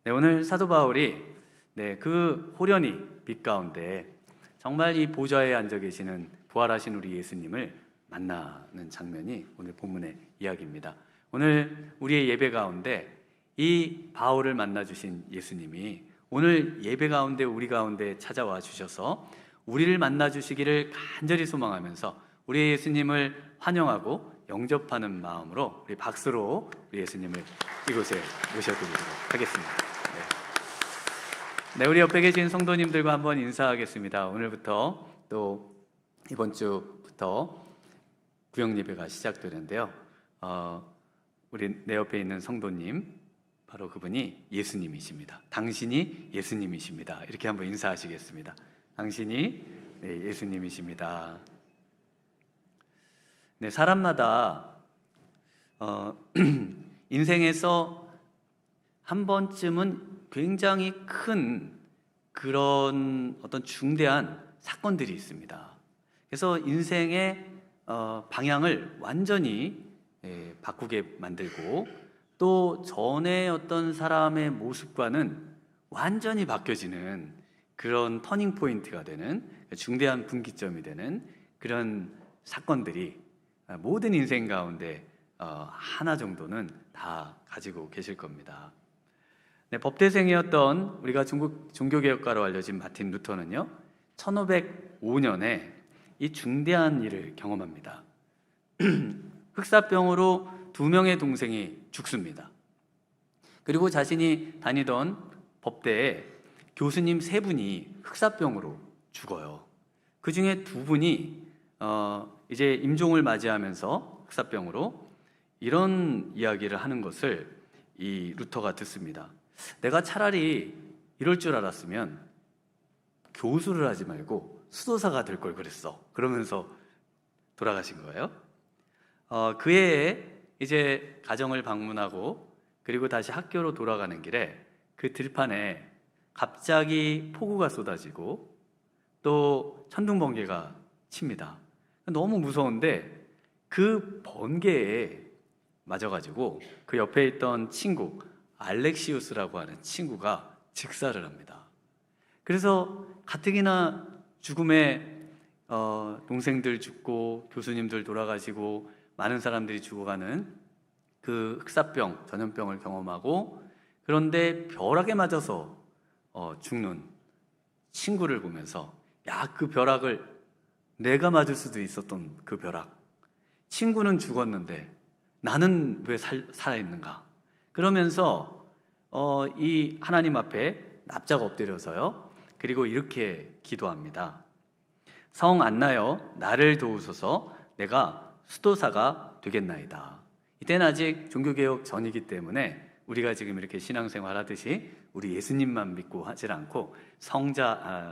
네, 오늘 사도 바울이 그 호련히 빛 가운데 정말 이 보좌에 앉아 계시는 부활하신 우리 예수님을 만나는 장면이 오늘 본문의 이야기입니다. 오늘 우리의 예배 가운데 이 바울을 만나 주신 예수님이 오늘 예배 가운데 우리 가운데 찾아와 주셔서 우리를 만나 주시기를 간절히 소망하면서 우리 예수님을 환영하고 영접하는 마음으로 우리 박수로 우리 예수님을 이곳에 모셔드리도록 하겠습니다. 네, 우리 옆에 계신 성도님들과 한번 인사하겠습니다. 오늘부터 또 이번 주부터 구역 예배가 시작되는데요. 우리 내 옆에 있는 성도님, 바로 그분이 예수님이십니다. 당신이 예수님이십니다. 이렇게 한번 인사하시겠습니다. 당신이 예수님이십니다. 네, 사람마다 인생에서 한 번쯤은 굉장히 큰 그런 어떤 중대한 사건들이 있습니다. 그래서 인생의 방향을 완전히 바꾸게 만들고 또 전에 어떤 사람의 모습과는 완전히 바뀌어지는 그런 터닝 포인트가 되는 중대한 분기점이 되는 그런 사건들이 모든 인생 가운데 하나 정도는 다 가지고 계실 겁니다. 네, 법대생이었던 우리가 중국 종교개혁가로 알려진 마틴 루터는요 1505년에 이 중대한 일을 경험합니다. 흑사병으로 2명의 동생이 죽습니다. 그리고 자신이 다니던 법대에 교수님 3분이 흑사병으로 죽어요. 그 중에 2분이 이제 임종을 맞이하면서 흑사병으로 이런 이야기를 하는 것을 이 루터가 듣습니다. 내가 차라리 이럴 줄 알았으면 교수를 하지 말고 수도사가 될 걸 그랬어. 그러면서 돌아가신 거예요. 그 해에 이제 가정을 방문하고 그리고 다시 학교로 돌아가는 길에 그 들판에 갑자기 폭우가 쏟아지고 또 천둥 번개가 칩니다. 너무 무서운데 그 번개에 맞아가지고 그 옆에 있던 친구 알렉시우스라고 하는 친구가 직사를 합니다. 그래서 가뜩이나 죽음에 동생들 죽고 교수님들 돌아가시고 많은 사람들이 죽어가는 그 흑사병, 전염병을 경험하고 그런데 벼락에 맞아서 죽는 친구를 보면서 야, 그 벼락을 내가 맞을 수도 있었던 그 벼락, 친구는 죽었는데 나는 왜 살아있는가? 그러면서 이 하나님 앞에 납작 엎드려서요 그리고 이렇게 기도합니다. 성 안나여 나를 도우소서. 내가 수도사가 되겠나이다. 이때는 아직 종교개혁 전이기 때문에 우리가 지금 이렇게 신앙생활 하듯이 우리 예수님만 믿고 하질 않고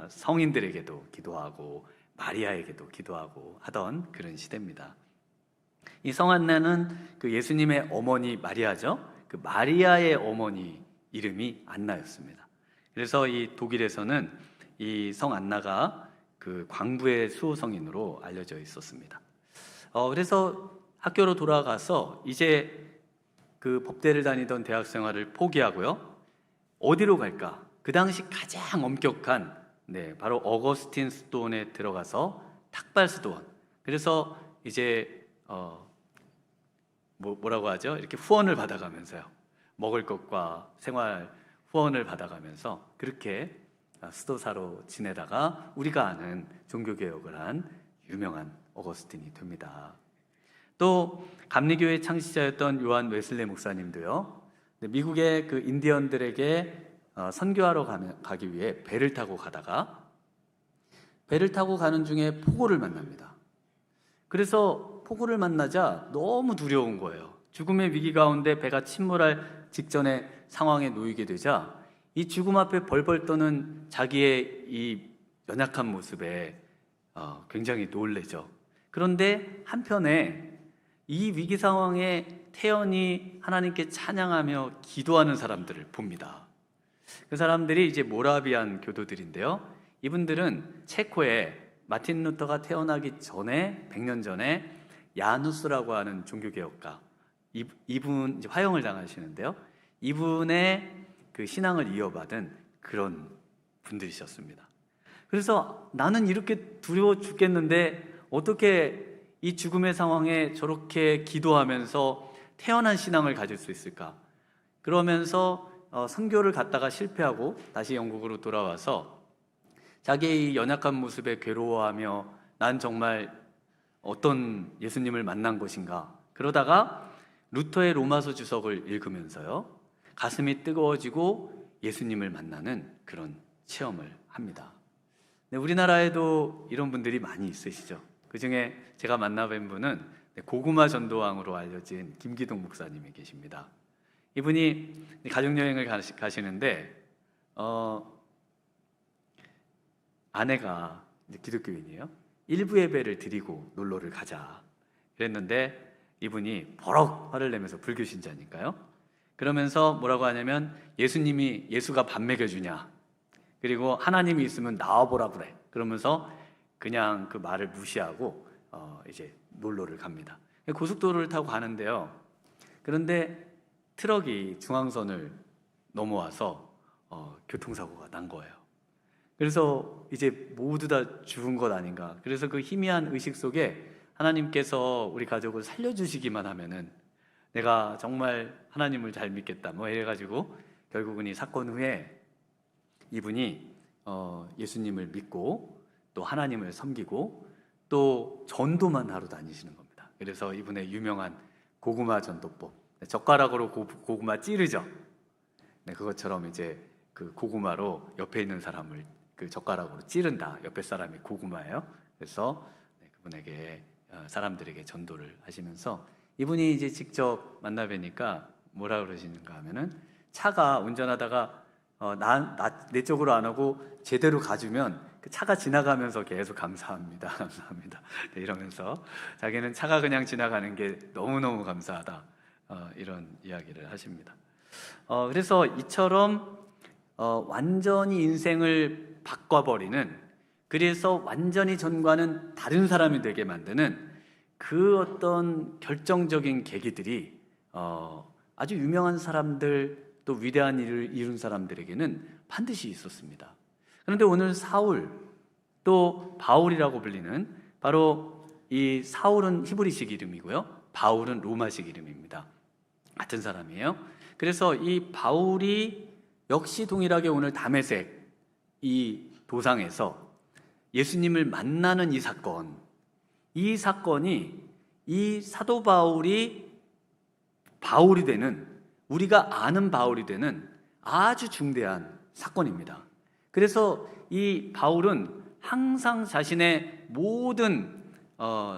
성인들에게도 기도하고 마리아에게도 기도하고 하던 그런 시대입니다. 이 성안나는 그 예수님의 어머니 마리아죠. 그 마리아의 어머니 이름이 안나였습니다. 그래서 이 독일에서는 이 성안나가 그 광부의 수호성인으로 알려져 있었습니다. 그래서 학교로 돌아가서 이제 그 법대를 다니던 대학 생활을 포기하고요. 어디로 갈까? 그 당시 가장 엄격한 바로 어거스틴 수도원에 들어가서 탁발 수도원. 그래서 이제 뭐라고 하죠? 이렇게 후원을 받아가면서요. 먹을 것과 생활 후원을 받아가면서 그렇게 수도사로 지내다가 우리가 아는 종교개혁을 한 유명한 어거스틴이 됩니다. 또 감리교회 창시자였던 요한 웨슬레 목사님도요. 미국의 그 인디언들에게 선교하러 가기 위해 배를 타고 가다가 배를 타고 가는 중에 폭우를 만납니다. 그래서 폭우를 만나자 너무 두려운 거예요. 죽음의 위기 가운데 배가 침몰할 직전의 상황에 놓이게 되자 이 죽음 앞에 벌벌 떠는 자기의 이 연약한 모습에 굉장히 놀라죠. 그런데 한편에 이 위기 상황에 태연히 하나님께 찬양하며 기도하는 사람들을 봅니다. 그 사람들이 이제 모라비안 교도들인데요. 이분들은 체코에 마틴 루터가 태어나기 전에 100년 전에 야누스라고 하는 종교개혁가, 이분 이제 화형을 당하시는데요. 이분의 그 신앙을 이어받은 그런 분들이셨습니다. 그래서 나는 이렇게 두려워 죽겠는데 어떻게 이 죽음의 상황에 저렇게 기도하면서 태어난 신앙을 가질 수 있을까? 그러면서 선교를 갔다가 실패하고 다시 영국으로 돌아와서 자기의 이 연약한 모습에 괴로워하며 난 정말 어떤 예수님을 만난 것인가? 그러다가 루터의 로마서 주석을 읽으면서요, 가슴이 뜨거워지고 예수님을 만나는 그런 체험을 합니다. 네, 우리나라에도 이런 분들이 많이 있으시죠. 그 중에 제가 만나뵌 분은 고구마 전도왕으로 알려진 김기동 목사님이 계십니다. 이분이 가족여행을 가시는데 아내가 기독교인이에요. 일부 예배를 드리고 놀러를 가자 그랬는데 이분이 버럭 화를 내면서 불교 신자니까요. 그러면서 뭐라고 하냐면 예수가 밥 먹여주냐, 그리고 하나님이 있으면 나와보라 그래. 그러면서 그냥 그 말을 무시하고 이제 놀러를 갑니다. 고속도로를 타고 가는데요. 그런데 트럭이 중앙선을 넘어와서 교통사고가 난 거예요. 그래서 이제 모두 다 죽은 것 아닌가. 그래서 그 희미한 의식 속에 하나님께서 우리 가족을 살려주시기만 하면은 내가 정말 하나님을 잘 믿겠다 뭐 이래가지고 결국은 이 사건 후에 이분이 예수님을 믿고 또 하나님을 섬기고 또 전도만 하러 다니시는 겁니다. 그래서 이분의 유명한 고구마 전도법, 젓가락으로 고구마 찌르죠. 네, 그것처럼 이제 그 고구마로 옆에 있는 사람을 그 젓가락으로 찌른다. 옆에 사람이 고구마예요. 그래서 그분에게 사람들에게 전도를 하시면서 이분이 이제 직접 만나 뵈니까 뭐라 그러시는가 하면은 차가 운전하다가 내 쪽으로 안 오고 제대로 가주면 그 차가 지나가면서 계속 감사합니다, 감사합니다. 네, 이러면서 자기는 차가 그냥 지나가는 게 너무너무 감사하다, 이런 이야기를 하십니다. 그래서 이처럼 완전히 인생을 바꿔버리는, 그래서 완전히 전과는 다른 사람이 되게 만드는 그 어떤 결정적인 계기들이 아주 유명한 사람들, 또 위대한 일을 이룬 사람들에게는 반드시 있었습니다. 그런데 오늘 사울, 또 바울이라고 불리는, 바로 이 사울은 히브리식 이름이고요, 바울은 로마식 이름입니다. 같은 사람이에요. 그래서 이 바울이 역시 동일하게 오늘 다메섹 이 도상에서 예수님을 만나는 이 사건이 이 사도 바울이 되는, 우리가 아는 바울이 되는 아주 중대한 사건입니다. 그래서 이 바울은 항상 자신의 모든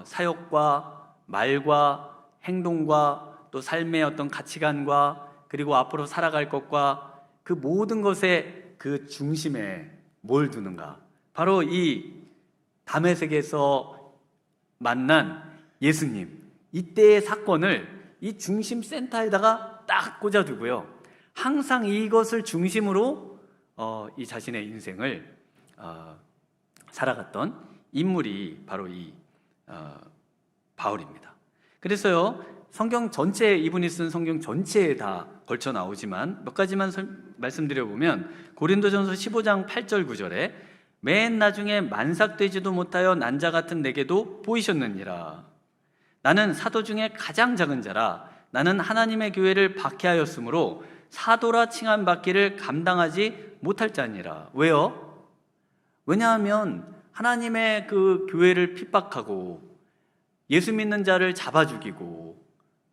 사역과 말과 행동과 또 삶의 어떤 가치관과 그리고 앞으로 살아갈 것과 그 모든 것의 그 중심에 뭘 두는가? 바로 이 다메섹에서 만난 예수님, 이때의 사건을 이 중심 센터에다가 딱 꽂아두고요, 항상 이것을 중심으로 이 자신의 인생을 살아갔던 인물이 바로 이 바울입니다. 그래서요, 성경 전체에, 이분이 쓴 성경 전체에 다 걸쳐 나오지만 몇 가지만 말씀드려보면, 고린도전서 15장 8절 9절에 맨 나중에 만삭되지도 못하여 난 자 같은 내게도 보이셨느니라. 나는 사도 중에 가장 작은 자라. 나는 하나님의 교회를 박해하였으므로 사도라 칭함 받기를 감당하지 못할 자니라. 왜요? 왜냐하면 하나님의 그 교회를 핍박하고 예수 믿는 자를 잡아 죽이고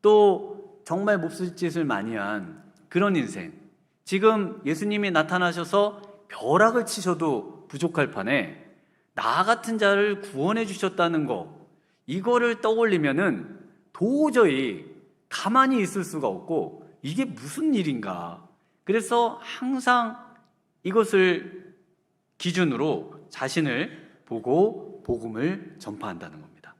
또 정말 몹쓸 짓을 많이 한 그런 인생, 지금 예수님이 나타나셔서 벼락을 치셔도 부족할 판에 나 같은 자를 구원해 주셨다는 거, 이거를 떠올리면은 도저히 가만히 있을 수가 없고, 이게 무슨 일인가. 그래서 항상 이것을 기준으로 자신을 보고 복음을 전파한다는 겁니다.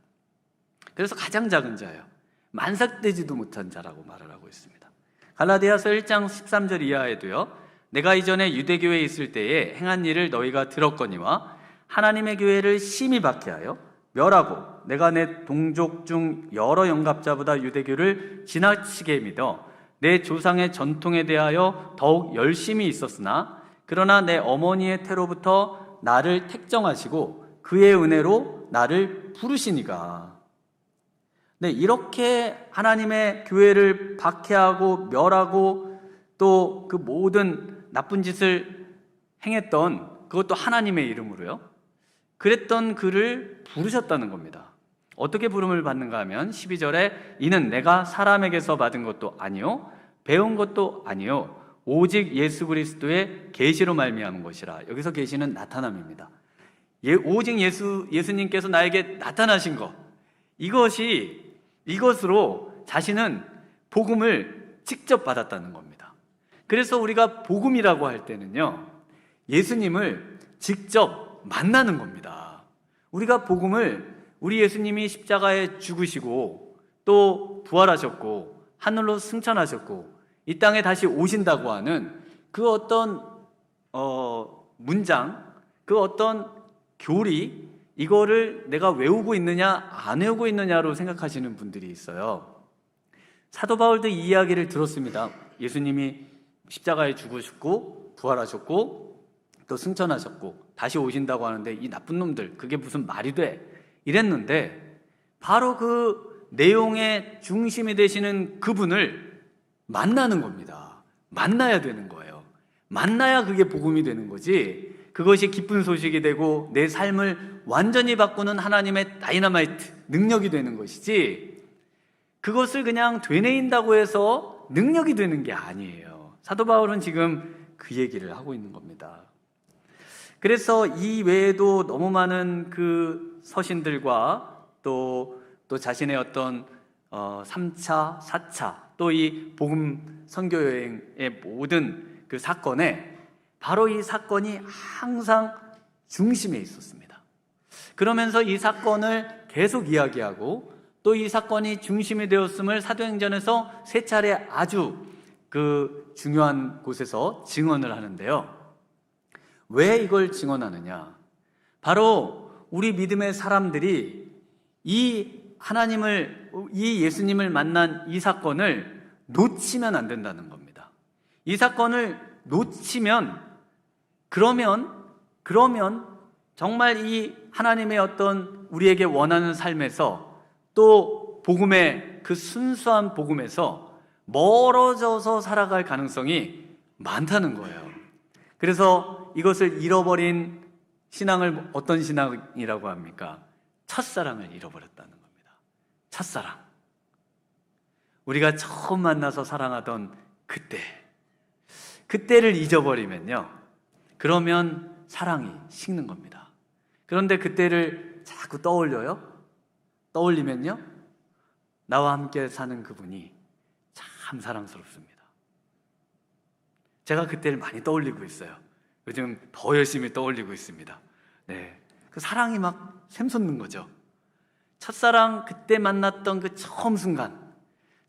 그래서 가장 작은 자예요. 만삭되지도 못한 자라고 말을 하고 있습니다. 갈라디아서 1장 13절 이하에도요, 내가 이전에 유대교회에 있을 때에 행한 일을 너희가 들었거니와 하나님의 교회를 심히 박해하여 멸하고 내가 내 동족 중 여러 영갑자보다 유대교를 지나치게 믿어 내 조상의 전통에 대하여 더욱 열심히 있었으나 그러나 내 어머니의 태로부터 나를 택정하시고 그의 은혜로 나를 부르시니가. 네, 이렇게 하나님의 교회를 박해하고 멸하고 또 그 모든 나쁜 짓을 행했던, 그것도 하나님의 이름으로요, 그랬던 그를 부르셨다는 겁니다. 어떻게 부름을 받는가 하면 12절에 이는 내가 사람에게서 받은 것도 아니요 배운 것도 아니요 오직 예수 그리스도의 계시로 말미암은 것이라. 여기서 계시는 나타남입니다. 오직 예수님께서 나에게 나타나신 것, 이것으로 자신은 복음을 직접 받았다는 겁니다. 그래서 우리가 복음이라고 할 때는요, 예수님을 직접 만나는 겁니다. 우리가 복음을, 우리 예수님이 십자가에 죽으시고 또 부활하셨고 하늘로 승천하셨고 이 땅에 다시 오신다고 하는 그 어떤 문장, 그 어떤 교리, 이거를 내가 외우고 있느냐 안 외우고 있느냐로 생각하시는 분들이 있어요. 사도 바울도 이 이야기를 들었습니다. 예수님이 십자가에 죽으셨고 부활하셨고 또 승천하셨고 다시 오신다고 하는데 이 나쁜 놈들, 그게 무슨 말이 돼? 이랬는데 바로 그 내용의 중심이 되시는 그분을 만나는 겁니다. 만나야 되는 거예요. 만나야 그게 복음이 되는 거지, 그것이 기쁜 소식이 되고 내 삶을 완전히 바꾸는 하나님의 다이너마이트 능력이 되는 것이지, 그것을 그냥 되뇌인다고 해서 능력이 되는 게 아니에요. 사도 바울은 지금 그 얘기를 하고 있는 겁니다. 그래서 이 외에도 너무 많은 그 서신들과 또 자신의 어떤 3차, 4차 또 이 복음 선교 여행의 모든 그 사건에 바로 이 사건이 항상 중심에 있었습니다. 그러면서 이 사건을 계속 이야기하고 또 이 사건이 중심이 되었음을 사도행전에서 3차례 아주 그 중요한 곳에서 증언을 하는데요. 왜 이걸 증언하느냐? 바로 우리 믿음의 사람들이 이 예수님을 만난 이 사건을 놓치면 안 된다는 겁니다. 이 사건을 놓치면 그러면 정말 이 하나님의 어떤 우리에게 원하는 삶에서 또 복음의 그 순수한 복음에서 멀어져서 살아갈 가능성이 많다는 거예요. 그래서 이것을 잃어버린 신앙을 어떤 신앙이라고 합니까? 첫사랑을 잃어버렸다는 겁니다. 첫사랑. 우리가 처음 만나서 사랑하던 그때를 잊어버리면요, 그러면 사랑이 식는 겁니다. 그런데 그때를 자꾸 떠올리면요, 나와 함께 사는 그분이 참 사랑스럽습니다. 제가 그때를 많이 떠올리고 있어요. 요즘 더 열심히 떠올리고 있습니다. 네, 그 사랑이 막 샘솟는 거죠. 첫사랑, 그때 만났던 그 처음 순간,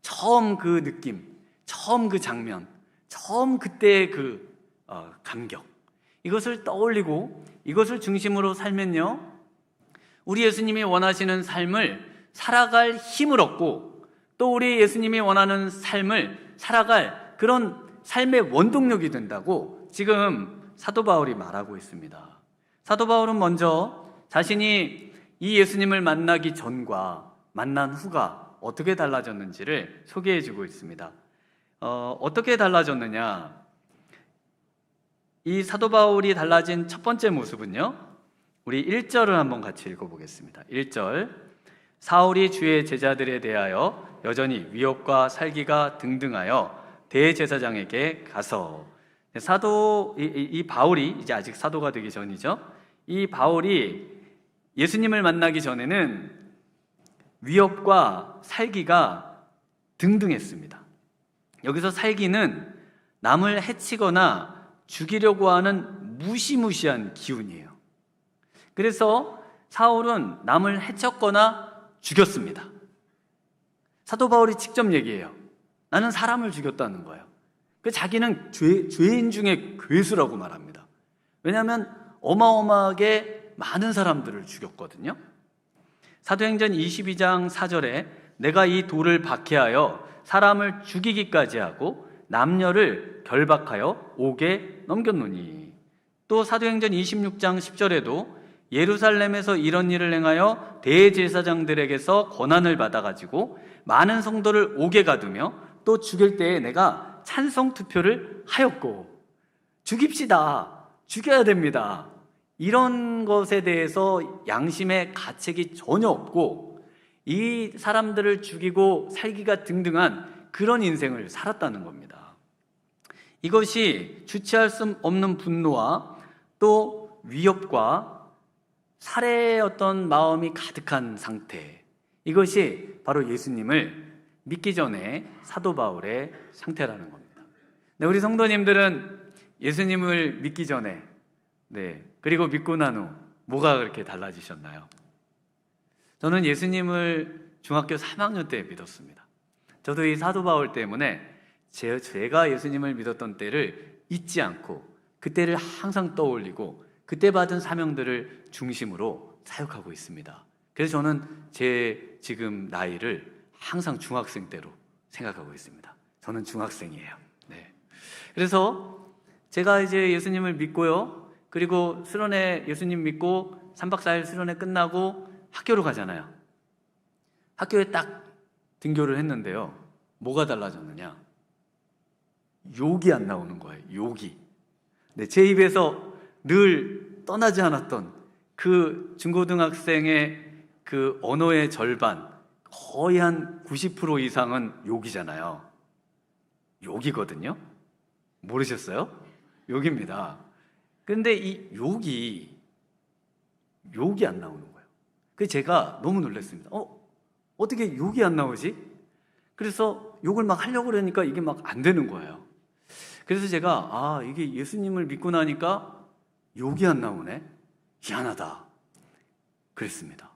처음 그 느낌, 처음 그 장면, 처음 그때의 그 감격, 이것을 떠올리고 이것을 중심으로 살면요, 우리 예수님이 원하시는 삶을 살아갈 힘을 얻고 또 우리 예수님이 원하는 삶을 살아갈 그런 삶의 원동력이 된다고 지금 사도 바울이 말하고 있습니다. 사도 바울은 먼저 자신이 이 예수님을 만나기 전과 만난 후가 어떻게 달라졌는지를 소개해주고 있습니다. 어떻게 달라졌느냐? 이 사도 바울이 달라진 첫 번째 모습은요, 우리 1절을 한번 같이 읽어보겠습니다. 1절, 사울이 주의 제자들에 대하여 여전히 위협과 살기가 등등하여 대제사장에게 가서, 이 바울이 이제 아직 사도가 되기 전이죠. 이 바울이 예수님을 만나기 전에는 위협과 살기가 등등했습니다. 여기서 살기는 남을 해치거나 죽이려고 하는 무시무시한 기운이에요. 그래서 사울은 남을 해쳤거나 죽였습니다. 사도 바울이 직접 얘기해요. 나는 사람을 죽였다는 거예요. 자기는 죄인 중에 괴수라고 말합니다. 왜냐하면 어마어마하게 많은 사람들을 죽였거든요. 사도행전 22장 4절에 내가 이 돌을 박해하여 사람을 죽이기까지 하고 남녀를 결박하여 옥에 넘겼노니. 또 사도행전 26장 10절에도 예루살렘에서 이런 일을 행하여 대제사장들에게서 권한을 받아가지고 많은 성도를 옥에 가두며 또 죽일 때에 내가 찬성 투표를 하였고, 죽입시다, 죽여야 됩니다, 이런 것에 대해서 양심의 가책이 전혀 없고 이 사람들을 죽이고 살기가 등등한 그런 인생을 살았다는 겁니다. 이것이 주체할 수 없는 분노와 또 위협과 살해의 어떤 마음이 가득한 상태, 이것이 바로 예수님을 믿기 전에 사도 바울의 상태라는 겁니다. 네, 우리 성도님들은 예수님을 믿기 전에, 그리고 믿고 난 후 뭐가 그렇게 달라지셨나요? 저는 예수님을 중학교 3학년 때 믿었습니다. 저도 이 사도 바울 때문에 제가 예수님을 믿었던 때를 잊지 않고 그때를 항상 떠올리고 그때 받은 사명들을 중심으로 사역하고 있습니다. 그래서 저는 제 지금 나이를 항상 중학생 때로 생각하고 있습니다. 저는 중학생이에요. 그래서 제가 이제 예수님을 믿고요, 그리고 수련회 예수님 믿고 3박 4일 수련회 끝나고 학교로 가잖아요. 학교에 딱 등교를 했는데요, 뭐가 달라졌느냐? 욕이 안 나오는 거예요. 욕이. 제 입에서 늘 떠나지 않았던 그 중고등학생의 그 언어의 절반, 거의 한 90% 이상은 욕이잖아요. 욕이거든요. 모르셨어요? 욕입니다. 그런데 이 욕이 안 나오는 거예요. 그래서 제가 너무 놀랐습니다. 어떻게 욕이 안 나오지? 그래서 욕을 막 하려고 그러니까 이게 막 안 되는 거예요. 그래서 제가 이게 예수님을 믿고 나니까 욕이 안 나오네, 희한하다 그랬습니다.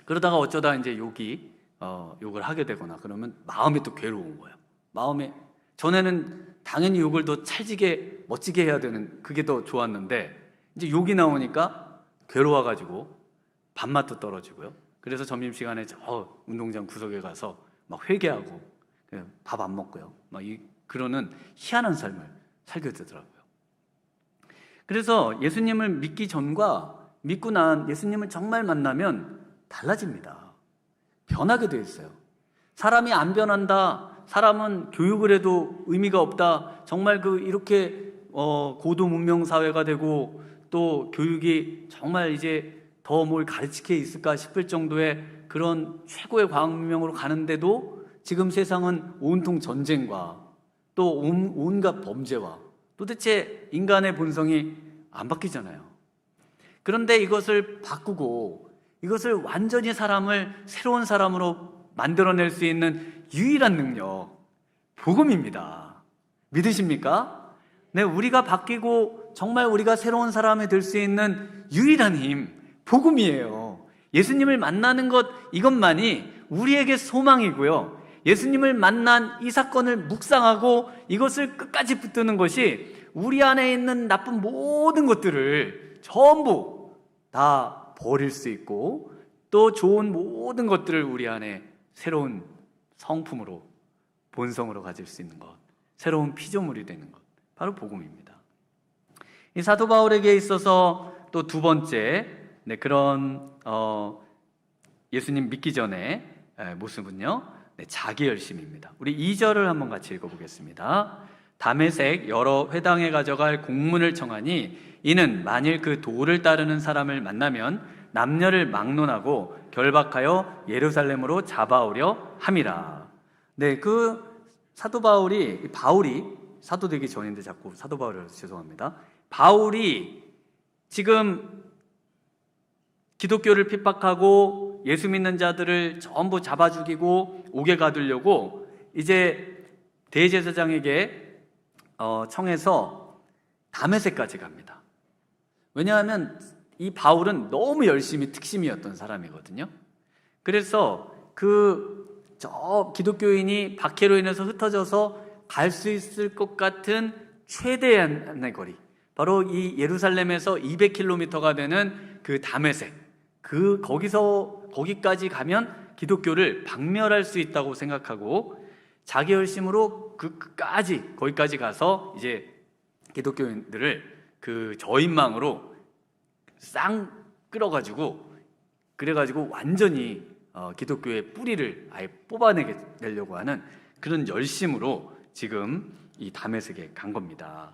그러다가 어쩌다 이제 욕을 하게 되거나 그러면 마음이 또 괴로운 거예요. 마음에, 전에는 당연히 욕을 더 찰지게 멋지게 해야 되는 그게 더 좋았는데 이제 욕이 나오니까 괴로워가지고 밥맛도 떨어지고요. 그래서 점심시간에 저 운동장 구석에 가서 막 회개하고 밥 안 먹고요, 그러는 희한한 삶을 살게 되더라고요. 그래서 예수님을 믿기 전과 믿고 난 예수님을 정말 만나면 달라집니다. 변하게 되어 있어요. 사람이 안 변한다, 사람은 교육을 해도 의미가 없다, 정말 이렇게 고도 문명 사회가 되고 또 교육이 정말 이제 더 뭘 가르치게 있을까 싶을 정도의 그런 최고의 과학문명으로 가는데도 지금 세상은 온통 전쟁과 또 온갖 범죄와 도대체 인간의 본성이 안 바뀌잖아요. 그런데 이것을 바꾸고 이것을 완전히 사람을 새로운 사람으로 만들어낼 수 있는 유일한 능력, 복음입니다. 믿으십니까? 네, 우리가 바뀌고 정말 우리가 새로운 사람이 될 수 있는 유일한 힘, 복음이에요. 예수님을 만나는 것, 이것만이 우리에게 소망이고요, 예수님을 만난 이 사건을 묵상하고 이것을 끝까지 붙드는 것이 우리 안에 있는 나쁜 모든 것들을 전부 다 버릴 수 있고 또 좋은 모든 것들을 우리 안에 새로운 성품으로, 본성으로 가질 수 있는 것, 새로운 피조물이 되는 것, 바로 복음입니다. 이 사도 바울에게 있어서 또 두 번째 그런 예수님 믿기 전에 모습은요, 자기 열심입니다. 우리 2절을 한번 같이 읽어보겠습니다. 다메섹 여러 회당에 가져갈 공문을 청하니 이는 만일 그 도를 따르는 사람을 만나면 남녀를 막론하고 결박하여 예루살렘으로 잡아오려 함이라. 그 사도 바울이 사도 되기 전인데 자꾸 사도 바울이라서 죄송합니다. 바울이 지금 기독교를 핍박하고 예수 믿는 자들을 전부 잡아 죽이고 옥에 가두려고 이제 대제사장에게 청해서 다메섹까지 갑니다. 왜냐하면 이 바울은 너무 열심히 특심이었던 사람이거든요. 그래서 저 기독교인이 박해로 인해서 흩어져서 갈 수 있을 것 같은 최대한의 거리, 바로 이 예루살렘에서 200km가 되는 그 다메섹, 거기까지 가면 기독교를 박멸할 수 있다고 생각하고 자기 열심으로 거기까지 가서 이제 기독교인들을 그 저인망으로 쌍 끌어가지고 그래가지고 완전히 기독교의 뿌리를 아예 뽑아내려고 하는 그런 열심으로 지금 이 다메섹에 간 겁니다.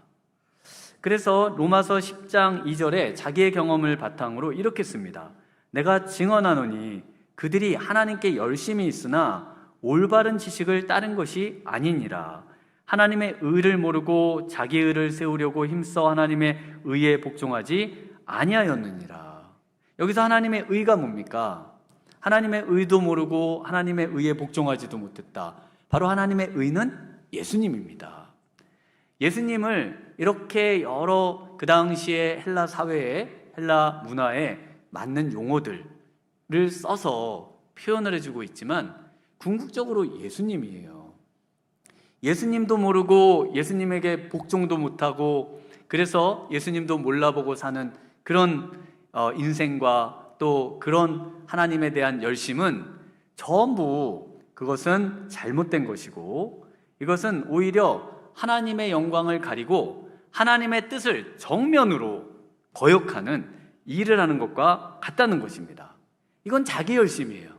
그래서 로마서 10장 2절에 자기의 경험을 바탕으로 이렇게 씁니다. 내가 증언하노니 그들이 하나님께 열심히 있으나 올바른 지식을 따른 것이 아니니라. 하나님의 의를 모르고 자기 의를 세우려고 힘써 하나님의 의에 복종하지 아니하였느니라. 여기서 하나님의 의가 뭡니까? 하나님의 의도 모르고 하나님의 의에 복종하지도 못했다. 바로 하나님의 의는 예수님입니다. 예수님을 이렇게 여러 그 당시에 헬라 사회에, 헬라 문화에 맞는 용어들을 써서 표현을 해주고 있지만 궁극적으로 예수님이에요. 예수님도 모르고 예수님에게 복종도 못하고 그래서 예수님도 몰라보고 사는 그런 인생과 또 그런 하나님에 대한 열심은 전부 그것은 잘못된 것이고 이것은 오히려 하나님의 영광을 가리고 하나님의 뜻을 정면으로 거역하는 일을 하는 것과 같다는 것입니다. 이건 자기 열심이에요.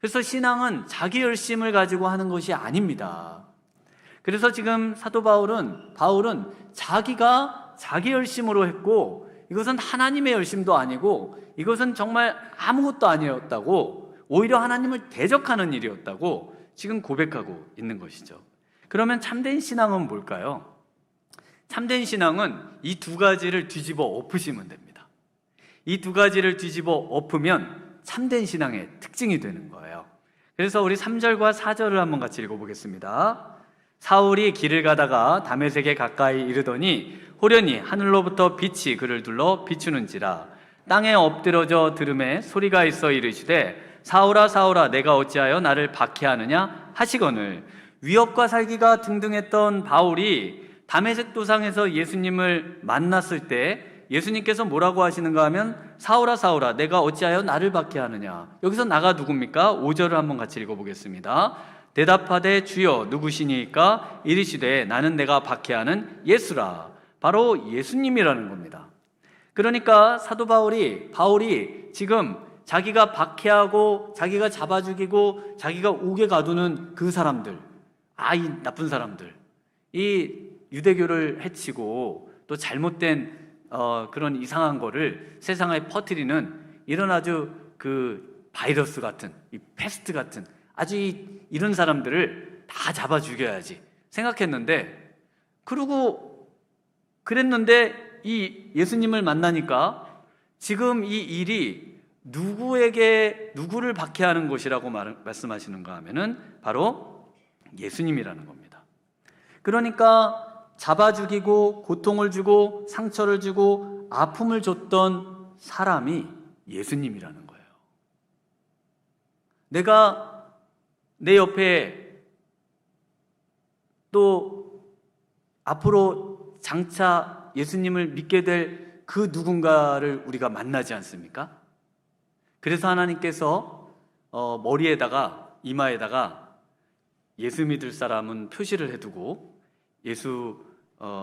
그래서 신앙은 자기 열심을 가지고 하는 것이 아닙니다. 그래서 지금 사도 바울은 자기가 자기 열심으로 했고 이것은 하나님의 열심도 아니고 이것은 정말 아무것도 아니었다고 오히려 하나님을 대적하는 일이었다고 지금 고백하고 있는 것이죠. 그러면 참된 신앙은 뭘까요? 참된 신앙은 이 두 가지를 뒤집어 엎으시면 됩니다. 이 두 가지를 뒤집어 엎으면 참된 신앙의 특징이 되는 거예요. 그래서 우리 3절과 4절을 한번 같이 읽어보겠습니다. 사울이 길을 가다가 다메섹에 가까이 이르더니 호련히 하늘로부터 빛이 그를 둘러 비추는지라. 땅에 엎드러져 들음에 소리가 있어 이르시되 사울아 사울아 내가 어찌하여 나를 박해하느냐 하시거늘. 위협과 살기가 등등했던 바울이 다메섹 도상에서 예수님을 만났을 때 예수님께서 뭐라고 하시는가 하면 사울아 사울아 내가 어찌하여 나를 박해하느냐. 여기서 나가 누굽니까? 5절을 한번 같이 읽어보겠습니다. 대답하되 주여 누구시니까? 이르시되 나는 내가 박해하는 예수라. 바로 예수님이라는 겁니다. 그러니까 사도 바울이 지금 자기가 박해하고 자기가 잡아 죽이고 자기가 옥에 가두는 그 사람들, 이 나쁜 사람들, 이 유대교를 해치고 또 잘못된 그런 이상한 거를 세상에 퍼뜨리는 이런 아주 그 바이러스 같은 이 패스트 같은 아주 이런 사람들을 다 잡아 죽여야지 생각했는데 그랬는데 이 예수님을 만나니까 지금 이 일이 누구를 박해하는 것이라고 말씀하시는가 하면은 바로 예수님이라는 겁니다. 그러니까 잡아 죽이고 고통을 주고 상처를 주고 아픔을 줬던 사람이 예수님이라는 거예요. 내가 내 옆에 또 앞으로 장차 예수님을 믿게 될 그 누군가를 우리가 만나지 않습니까? 그래서 하나님께서 머리에다가 이마에다가 예수 믿을 사람은 표시를 해두고 예수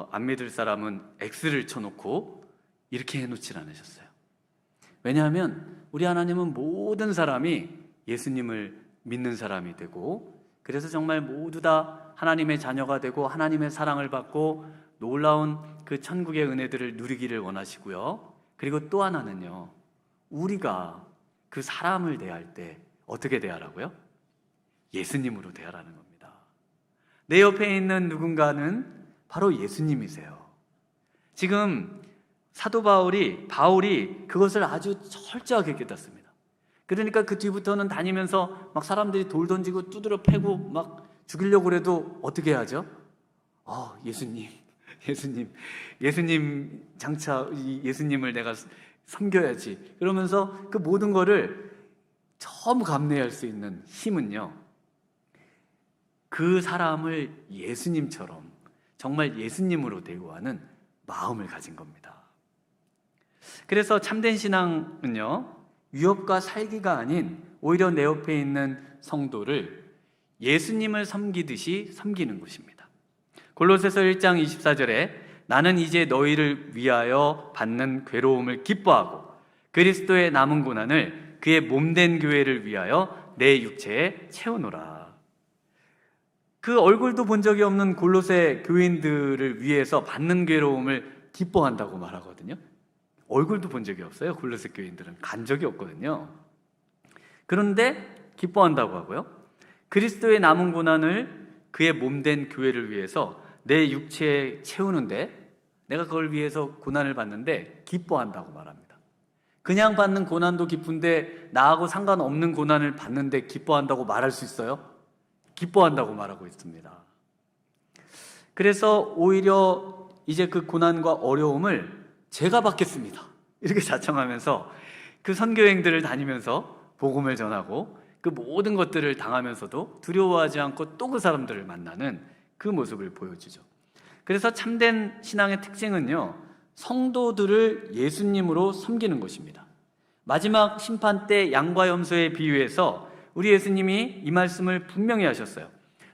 안 믿을 사람은 X를 쳐놓고 이렇게 해놓질 않으셨어요. 왜냐하면 우리 하나님은 모든 사람이 예수님을 믿는 사람이 되고 그래서 정말 모두 다 하나님의 자녀가 되고 하나님의 사랑을 받고 놀라운 그 천국의 은혜들을 누리기를 원하시고요. 그리고 또 하나는요, 우리가 그 사람을 대할 때 어떻게 대하라고요? 예수님으로 대하라는 겁니다. 내 옆에 있는 누군가는 바로 예수님이세요. 지금 사도 바울이 그것을 아주 철저하게 깨닫습니다. 그러니까 그 뒤부터는 다니면서 막 사람들이 돌 던지고 두드려 패고 막 죽이려고 그래도 어떻게 하죠? 예수님 장차 예수님을 내가 섬겨야지. 그러면서 그 모든 거를 전부 감내할 수 있는 힘은요, 그 사람을 예수님처럼 정말 예수님으로 대우하는 마음을 가진 겁니다. 그래서 참된 신앙은요, 위협과 살기가 아닌 오히려 내 옆에 있는 성도를 예수님을 섬기듯이 섬기는 것입니다. 골로새서 1장 24절에 나는 이제 너희를 위하여 받는 괴로움을 기뻐하고 그리스도의 남은 고난을 그의 몸된 교회를 위하여 내 육체에 채우노라. 그 얼굴도 본 적이 없는 골로새 교인들을 위해서 받는 괴로움을 기뻐한다고 말하거든요. 얼굴도 본 적이 없어요. 골로새 교인들은 간 적이 없거든요. 그런데 기뻐한다고 하고요. 그리스도의 남은 고난을 그의 몸된 교회를 위해서 내 육체에 채우는데 내가 그걸 위해서 고난을 받는데 기뻐한다고 말합니다. 그냥 받는 고난도 기쁜데 나하고 상관없는 고난을 받는데 기뻐한다고 말할 수 있어요? 기뻐한다고 말하고 있습니다. 그래서 오히려 이제 그 고난과 어려움을 제가 받겠습니다, 이렇게 자청하면서 그 선교행들을 다니면서 복음을 전하고 그 모든 것들을 당하면서도 두려워하지 않고 또 그 사람들을 만나는 그 모습을 보여주죠. 그래서 참된 신앙의 특징은요, 성도들을 예수님으로 섬기는 것입니다. 마지막 심판 때 양과 염소에 비유해서 우리 예수님이 이 말씀을 분명히 하셨어요.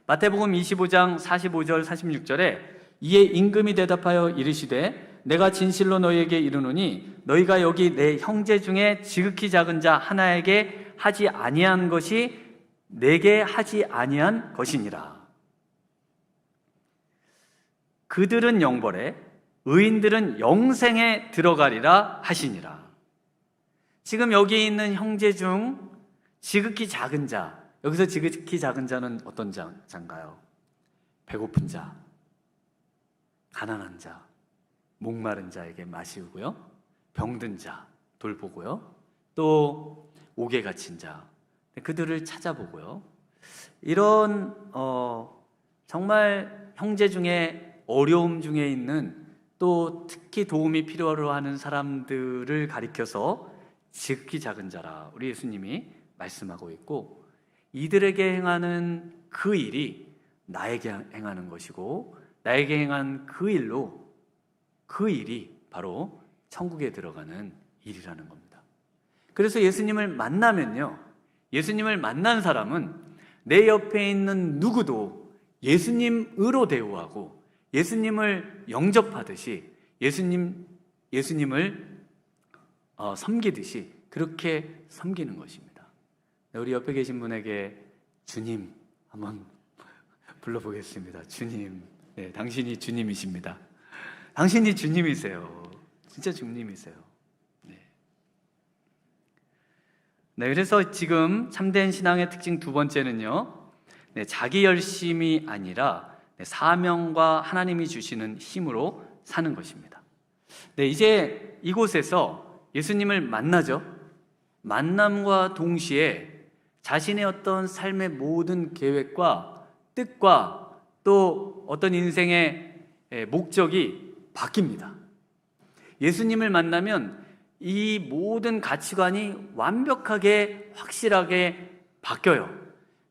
마태복음 25장 45절 46절에 이에 임금이 대답하여 이르시되 내가 진실로 너희에게 이르노니 너희가 여기 내 형제 중에 지극히 작은 자 하나에게 하지 아니한 것이 내게 하지 아니한 것이니라. 그들은 영벌에 의인들은 영생에 들어가리라 하시니라. 지금 여기 있는 형제 중 지극히 작은 자, 여기서 지극히 작은 자는 어떤 자인가요? 배고픈 자, 가난한 자, 목마른 자에게 마시고요, 병든 자 돌보고요, 또 옥에 갇힌 자 그들을 찾아보고요, 이런 정말 형제 중에 어려움 중에 있는 또 특히 도움이 필요로 하는 사람들을 가리켜서 지극히 작은 자라 우리 예수님이 말씀하고 있고, 이들에게 행하는 그 일이 나에게 행하는 것이고 나에게 행한 그 일로 그 일이 바로 천국에 들어가는 일이라는 겁니다. 그래서 예수님을 만나면요, 예수님을 만난 사람은 내 옆에 있는 누구도 예수님으로 대우하고 예수님을 영접하듯이 예수님을 섬기듯이 그렇게 섬기는 것입니다. 우리 옆에 계신 분에게 주님 한번 불러보겠습니다. 주님, 네, 당신이 주님이십니다. 당신이 주님이세요. 진짜 주님이세요. 네, 그래서 지금 참된 신앙의 특징 두 번째는요, 자기 열심이 아니라 사명과 하나님이 주시는 힘으로 사는 것입니다. 네, 이제 이곳에서 예수님을 만나죠. 만남과 동시에 자신의 어떤 삶의 모든 계획과 뜻과 또 어떤 인생의 목적이 바뀝니다. 예수님을 만나면 이 모든 가치관이 완벽하게 확실하게 바뀌어요.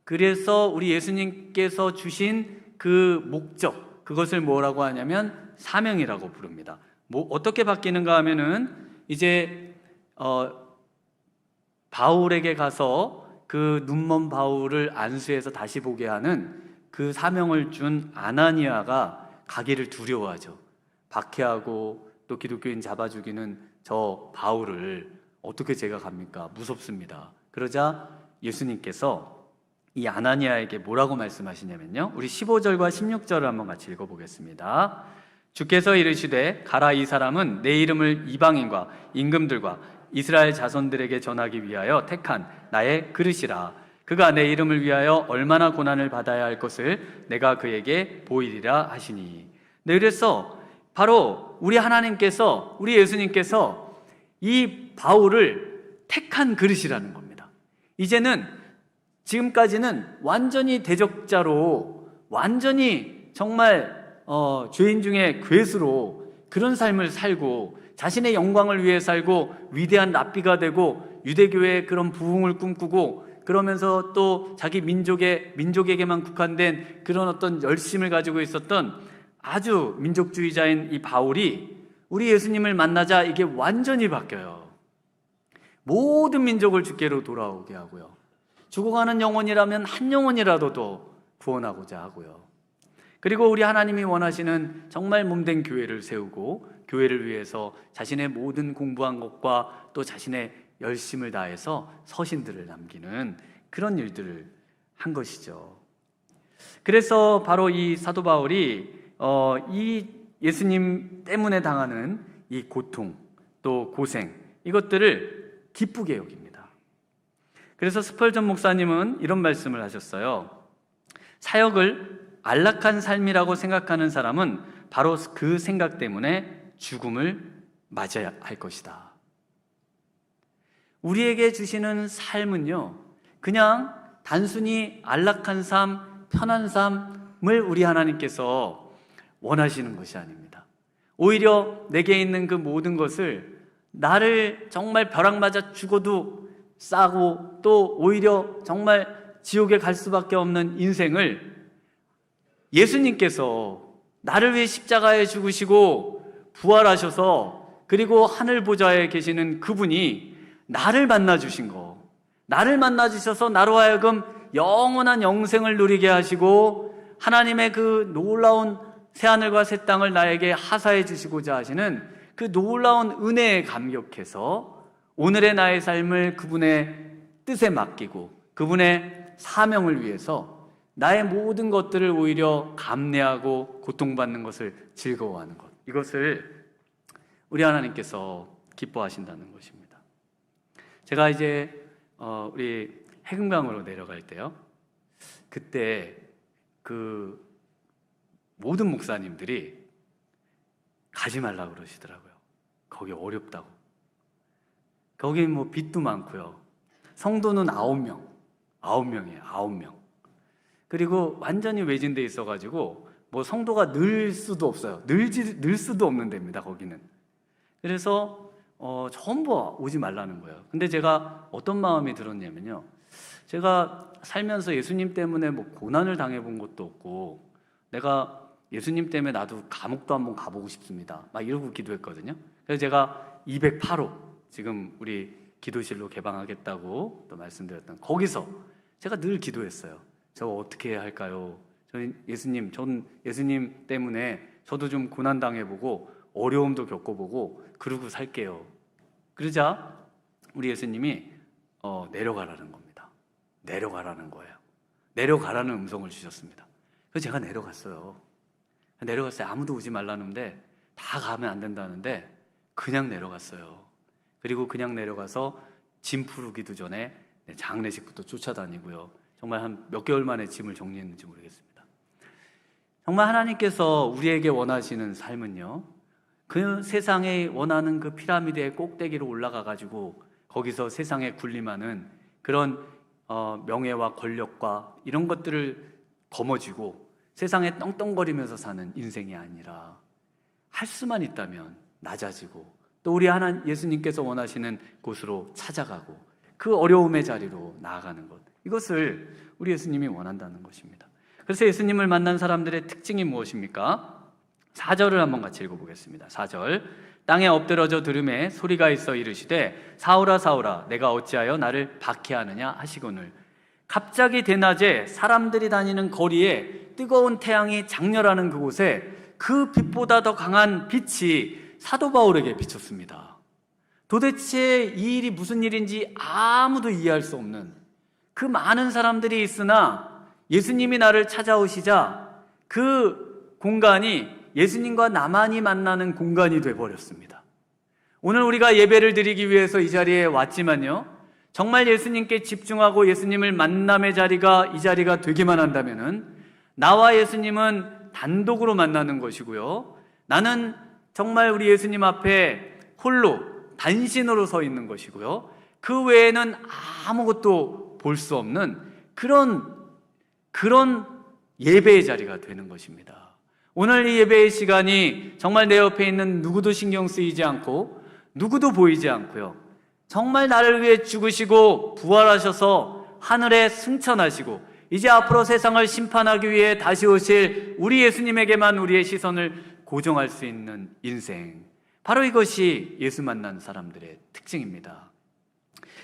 그래서 우리 예수님께서 주신 그 목적, 그것을 뭐라고 하냐면 사명이라고 부릅니다. 어떻게 바뀌는가 하면은 이제 바울에게 가서 그 눈먼 바울을 안수해서 다시 보게 하는 그 사명을 준 아나니아가 가기를 두려워하죠. 박해하고 또 기독교인 잡아 죽이는 저 바울을 어떻게 제가 갑니까? 무섭습니다. 그러자 예수님께서 이 아나니아에게 뭐라고 말씀하시냐면요, 우리 15절과 16절을 한번 같이 읽어보겠습니다. 주께서 이르시되 가라, 이 사람은 내 이름을 이방인과 임금들과 이스라엘 자손들에게 전하기 위하여 택한 나의 그릇이라. 그가 내 이름을 위하여 얼마나 고난을 받아야 할 것을 내가 그에게 보이리라 하시니. 네, 그래서 바로 우리 하나님께서, 우리 예수님께서 이 바울을 택한 그릇이라는 겁니다. 이제는, 지금까지는 완전히 대적자로, 완전히 정말 죄인 중에 괴수로 그런 삶을 살고 자신의 영광을 위해 살고 위대한 랍비가 되고 유대교의 그런 부흥을 꿈꾸고 그러면서 또 자기 민족에게만 국한된 그런 어떤 열심을 가지고 있었던 아주 민족주의자인 이 바울이 우리 예수님을 만나자 이게 완전히 바뀌어요. 모든 민족을 주께로 돌아오게 하고요, 죽어가는 영혼이라면 한 영혼이라도 더 구원하고자 하고요. 그리고 우리 하나님이 원하시는 정말 몸된 교회를 세우고 교회를 위해서 자신의 모든 공부한 것과 또 자신의 열심을 다해서 서신들을 남기는 그런 일들을 한 것이죠. 그래서 바로 이 사도 바울이 이 예수님 때문에 당하는 이 고통 또 고생, 이것들을 기쁘게 여깁니다. 그래서 스펄전 목사님은 이런 말씀을 하셨어요. 사역을 안락한 삶이라고 생각하는 사람은 바로 그 생각 때문에 죽음을 맞아야 할 것이다. 우리에게 주시는 삶은요, 그냥 단순히 안락한 삶, 편한 삶을 우리 하나님께서 원하시는 것이 아닙니다. 오히려 내게 있는 그 모든 것을 나를 정말 벼락 맞아 죽어도 싸고 또 오히려 정말 지옥에 갈 수밖에 없는 인생을 예수님께서 나를 위해 십자가에 죽으시고 부활하셔서 그리고 하늘 보좌에 계시는 그분이 나를 만나 주신 거, 나를 만나 주셔서 나로 하여금 영원한 영생을 누리게 하시고 하나님의 그 놀라운 새하늘과 새 땅을 나에게 하사해 주시고자 하시는 그 놀라운 은혜에 감격해서 오늘의 나의 삶을 그분의 뜻에 맡기고 그분의 사명을 위해서 나의 모든 것들을 오히려 감내하고 고통받는 것을 즐거워하는 것, 이것을 우리 하나님께서 기뻐하신다는 것입니다. 제가 이제 우리 해금강으로 내려갈 때요, 그때 그 모든 목사님들이 가지 말라고 그러시더라고요. 거기 어렵다고. 거기 뭐 빚도 많고요. 성도는 9명. 9명이에요. 9명. 그리고 완전히 외진돼 있어가지고 뭐 성도가 늘 수도 없어요. 늘 수도 없는 데입니다. 거기는. 그래서 전부 오지 말라는 거예요. 근데 제가 어떤 마음이 들었냐면요, 제가 살면서 예수님 때문에 뭐 고난을 당해본 것도 없고 내가 예수님 때문에 나도 감옥도 한번 가보고 싶습니다 막 이러고 기도했거든요. 그래서 제가 208호 지금 우리 기도실로 개방하겠다고 또 말씀드렸던 거기서 제가 늘 기도했어요. 저 어떻게 해야 할까요? 전 예수님 때문에 저도 좀 고난 당해보고 어려움도 겪어보고 그러고 살게요. 그러자 우리 예수님이 내려가라는 겁니다. 내려가라는 거예요. 내려가라는 음성을 주셨습니다. 그래서 제가 내려갔어요. 아무도 오지 말라는데 다 가면 안 된다는데 그냥 내려갔어요. 그리고 그냥 내려가서 짐 풀기도 전에 장례식부터 쫓아다니고요. 정말 한 몇 개월 만에 짐을 정리했는지 모르겠습니다. 정말 하나님께서 우리에게 원하시는 삶은요, 그 세상에 원하는 그 피라미드의 꼭대기로 올라가가지고 거기서 세상에 군림하는 그런 명예와 권력과 이런 것들을 거머쥐고 세상에 떵떵거리면서 사는 인생이 아니라 할 수만 있다면 낮아지고 또 우리 예수님께서 원하시는 곳으로 찾아가고 그 어려움의 자리로 나아가는 것, 이것을 우리 예수님이 원한다는 것입니다. 그래서 예수님을 만난 사람들의 특징이 무엇입니까? 4절을 한번 같이 읽어보겠습니다. 4절, 땅에 엎드러져 들음에 소리가 있어 이르시되 사울아 사울아 내가 어찌하여 나를 박해하느냐 하시거늘. 갑자기 대낮에 사람들이 다니는 거리에 뜨거운 태양이 장렬하는 그곳에 그 빛보다 더 강한 빛이 사도 바울에게 비쳤습니다. 도대체 이 일이 무슨 일인지 아무도 이해할 수 없는 그 많은 사람들이 있으나 예수님이 나를 찾아오시자 그 공간이 예수님과 나만이 만나는 공간이 되어버렸습니다. 오늘 우리가 예배를 드리기 위해서 이 자리에 왔지만요, 정말 예수님께 집중하고 예수님을 만남의 자리가 이 자리가 되기만 한다면은 나와 예수님은 단독으로 만나는 것이고요, 나는 정말 우리 예수님 앞에 홀로 단신으로 서 있는 것이고요, 그 외에는 아무것도 볼 수 없는 그런 예배의 자리가 되는 것입니다. 오늘 이 예배의 시간이 정말 내 옆에 있는 누구도 신경 쓰이지 않고 누구도 보이지 않고요, 정말 나를 위해 죽으시고 부활하셔서 하늘에 승천하시고 이제 앞으로 세상을 심판하기 위해 다시 오실 우리 예수님에게만 우리의 시선을 고정할 수 있는 인생, 바로 이것이 예수 만난 사람들의 특징입니다.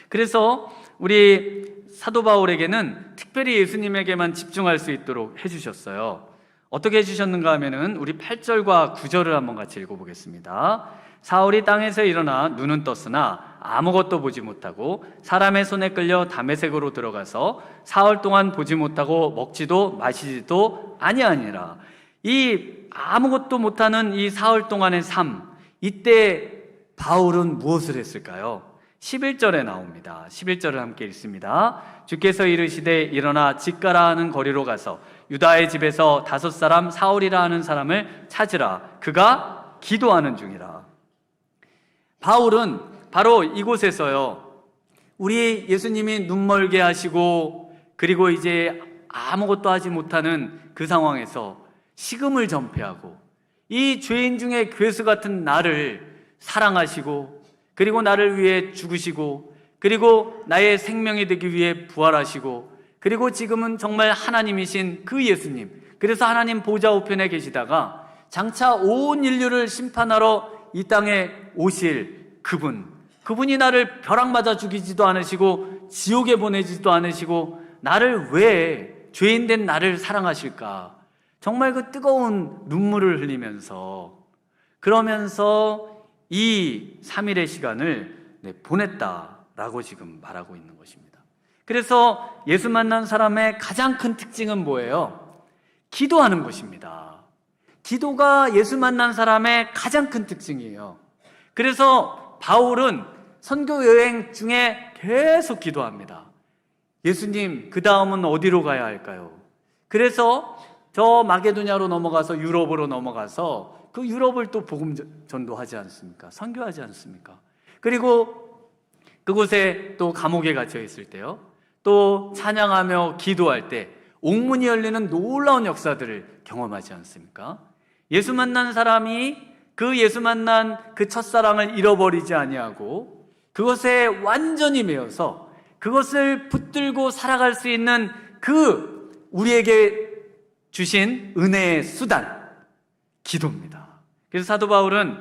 그래서 우리 사도 바울에게는 특별히 예수님에게만 집중할 수 있도록 해주셨어요. 어떻게 해주셨는가 하면은 우리 8절과 9절을 한번 같이 읽어보겠습니다. 사울이 땅에서 일어나 눈은 떴으나 아무것도 보지 못하고 사람의 손에 끌려 다메섹으로 들어가서 사흘 동안 보지 못하고 먹지도 마시지도 아니하니라. 이 아무것도 못하는 이 사흘 동안의 삶, 이때 바울은 무엇을 했을까요? 11절에 나옵니다. 11절을 함께 읽습니다. 주께서 이르시되 일어나 집가라 하는 거리로 가서 유다의 집에서 5사람 사울이라 하는 사람을 찾으라. 그가 기도하는 중이라. 바울은 바로 이곳에서요, 우리 예수님이 눈멀게 하시고 그리고 이제 아무것도 하지 못하는 그 상황에서 식음을 전폐하고 이 죄인 중에 괴수 같은 나를 사랑하시고 그리고 나를 위해 죽으시고 그리고 나의 생명이 되기 위해 부활하시고 그리고 지금은 정말 하나님이신 그 예수님, 그래서 하나님 보좌 우편에 계시다가 장차 온 인류를 심판하러 이 땅에 오실 그분이 나를 벼락 맞아 죽이지도 않으시고 지옥에 보내지도 않으시고 나를 왜 죄인된 나를 사랑하실까? 정말 그 뜨거운 눈물을 흘리면서 그러면서 이 3일의 시간을 보냈다라고 지금 말하고 있는 것입니다. 그래서 예수 만난 사람의 가장 큰 특징은 뭐예요? 기도하는 것입니다. 기도가 예수 만난 사람의 가장 큰 특징이에요. 그래서 바울은 선교 여행 중에 계속 기도합니다. 예수님, 그 다음은 어디로 가야 할까요? 그래서 저 마게도냐로 넘어가서 유럽으로 넘어가서 그 유럽을 또 복음 전도하지 않습니까? 선교하지 않습니까? 그리고 그곳에 또 감옥에 갇혀 있을 때요, 또 찬양하며 기도할 때 옥문이 열리는 놀라운 역사들을 경험하지 않습니까? 예수 만난 사람이 그 예수 만난 그 첫사랑을 잃어버리지 아니하고 그것에 완전히 매여서 그것을 붙들고 살아갈 수 있는 그 우리에게 주신 은혜의 수단, 기도입니다. 그래서 사도 바울은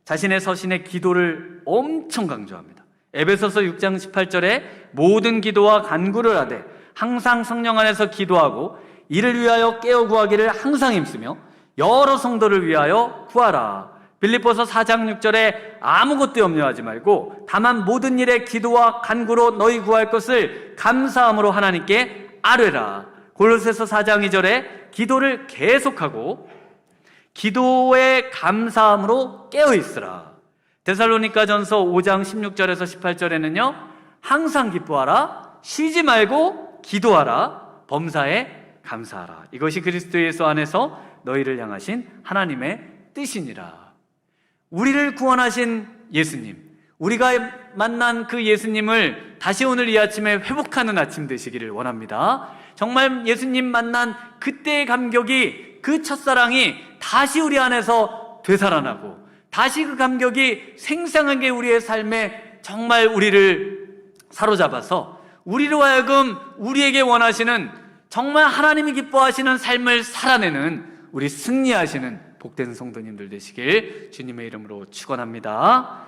자신의 서신에 기도를 엄청 강조합니다. 에베소서 6장 18절에 모든 기도와 간구를 하되 항상 성령 안에서 기도하고 이를 위하여 깨어 구하기를 항상 힘쓰며 여러 성도를 위하여 구하라. 빌립보서 4장 6절에 아무것도 염려하지 말고 다만 모든 일에 기도와 간구로 너희 구할 것을 감사함으로 하나님께 아뢰라. 골로새서 4장 2절에 기도를 계속하고 기도에 감사함으로 깨어있으라. 데살로니가전서 5장 16절에서 18절에는요 항상 기뻐하라, 쉬지 말고 기도하라, 범사에 감사하라. 이것이 그리스도 예수 안에서 너희를 향하신 하나님의 뜻이니라. 우리를 구원하신 예수님, 우리가 만난 그 예수님을 다시 오늘 이 아침에 회복하는 아침 되시기를 원합니다. 정말 예수님 만난 그때의 감격이, 그 첫사랑이 다시 우리 안에서 되살아나고 다시 그 감격이 생생하게 우리의 삶에 정말 우리를 사로잡아서 우리로 하여금 우리에게 원하시는 정말 하나님이 기뻐하시는 삶을 살아내는 우리 승리하시는 복된 성도님들 되시길 주님의 이름으로 축원합니다.